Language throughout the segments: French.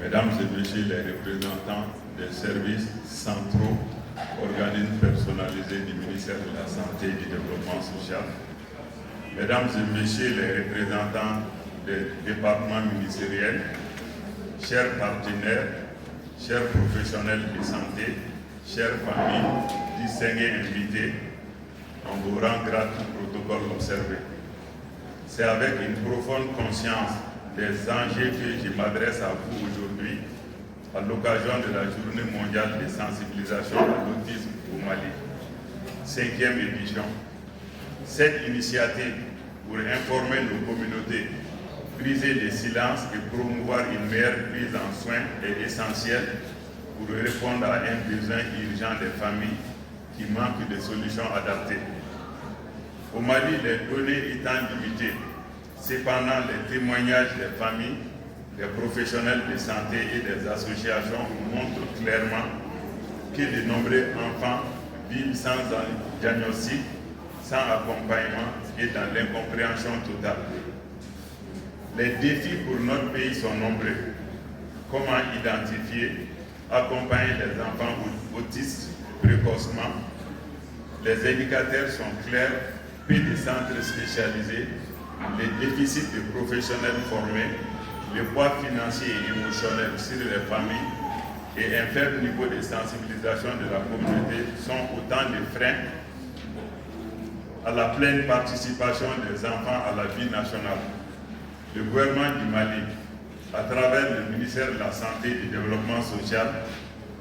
Mesdames et Messieurs les représentants des services centraux, organismes personnalisés du ministère de la Santé et du Développement social, Mesdames et Messieurs les représentants des départements ministériels, chers partenaires, chers professionnels de santé, chères familles, distingués invités, on vous rend grâce au protocole observé. C'est avec une profonde conscience des enjeux que je m'adresse à vous aujourd'hui à l'occasion de la Journée mondiale de sensibilisation à l'autisme au Mali, 5e édition. Cette initiative pour informer nos communautés, briser les silences et promouvoir une meilleure prise en soin est essentielle pour répondre à un besoin urgent des familles qui manquent de solutions adaptées. Au Mali, les données étant limitées, cependant les témoignages des familles, des professionnels de santé et des associations montrent clairement que de nombreux enfants vivent sans diagnostic, sans accompagnement et dans l'incompréhension totale. Les défis pour notre pays sont nombreux. Comment identifier, accompagner les enfants autistes précocement? Les indicateurs sont clairs, peu de centres spécialisés, les déficits de professionnels formés, le poids financier et émotionnel sur les familles et un faible niveau de sensibilisation de la communauté sont autant de freins à la pleine participation des enfants à la vie nationale. Le gouvernement du Mali, à travers le ministère de la Santé et du Développement social,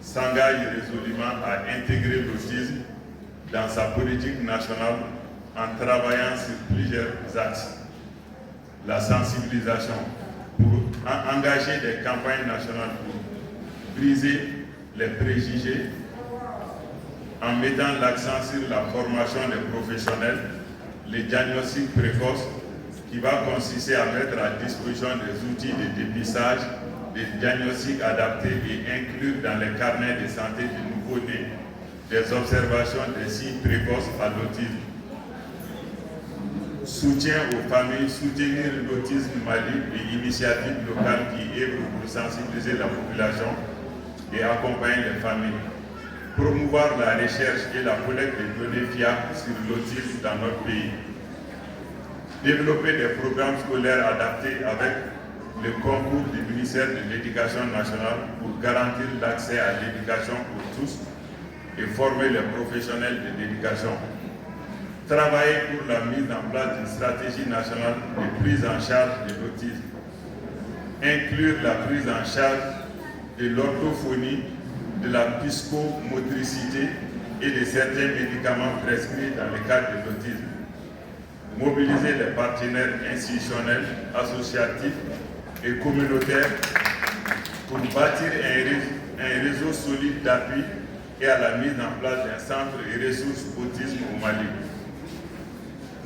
s'engage résolument à intégrer l'autisme dans sa politique nationale en travaillant sur plusieurs axes. La sensibilisation, pour engager des campagnes nationales pour briser les préjugés, en mettant l'accent sur la formation des professionnels, les diagnostics précoces, qui va consister à mettre à disposition des outils de dépistage, des diagnostics adaptés et inclure dans les carnets de santé du nouveau-né des observations des signes précoces à l'autisme. Soutien aux familles, soutenir l'autisme Mali et initiatives locales qui œuvrent pour sensibiliser la population et accompagner les familles. Promouvoir la recherche et la collecte de données fiables sur l'autisme dans notre pays. Développer des programmes scolaires adaptés avec le concours du ministère de l'Éducation nationale pour garantir l'accès à l'éducation pour tous et former les professionnels de l'éducation. Travailler pour la mise en place d'une stratégie nationale de prise en charge de l'autisme. Inclure la prise en charge de l'orthophonie, de la psychomotricité et de certains médicaments prescrits dans le cadre de l'autisme. Mobiliser les partenaires institutionnels, associatifs et communautaires pour bâtir un réseau solide d'appui et à la mise en place d'un centre et ressources autisme au Mali.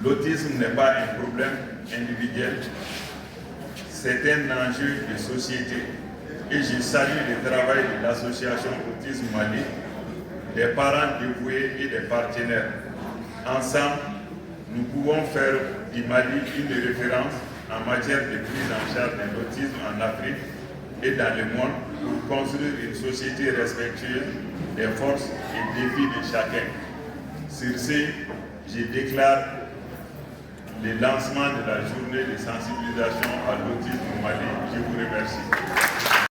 L'autisme n'est pas un problème individuel, c'est un enjeu de société. Et je salue le travail de l'association Autisme Mali, des parents dévoués et des partenaires. Ensemble, nous pouvons faire du Mali une référence en matière de prise en charge de l'autisme en Afrique et dans le monde pour construire une société respectueuse des forces et défis de chacun. Sur ce, je déclare le lancement de la journée de sensibilisation à l'autisme au Mali. Je vous remercie.